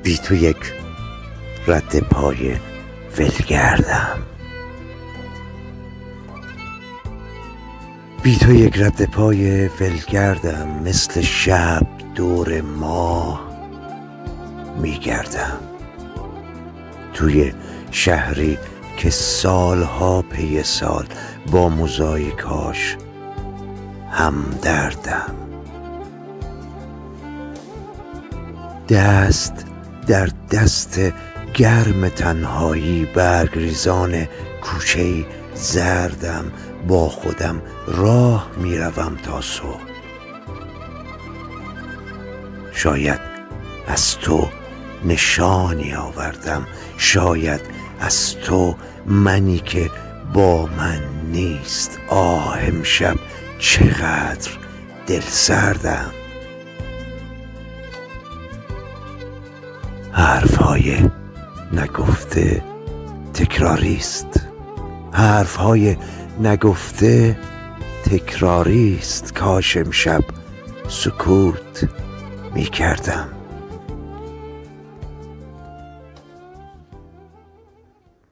بی تو یک رد پای ولگردم، بی تو یک رد پای ولگردم، مثل شب دور ماه میگردم، توی شهری که سالها پی سال با موزاییکاش همدردم. دست در دست گرم تنهایی برگریزان کوچه‌ای زردم، با خودم راه میروم تا صبح. شاید از تو نشانی آوردم، شاید از تو منی که با من نیست. آه امشب چقدر دل سردم. حرفهای نگفته تکراریست، حرفهای نگفته تکراریست. کاش امشب سکوت می کردم.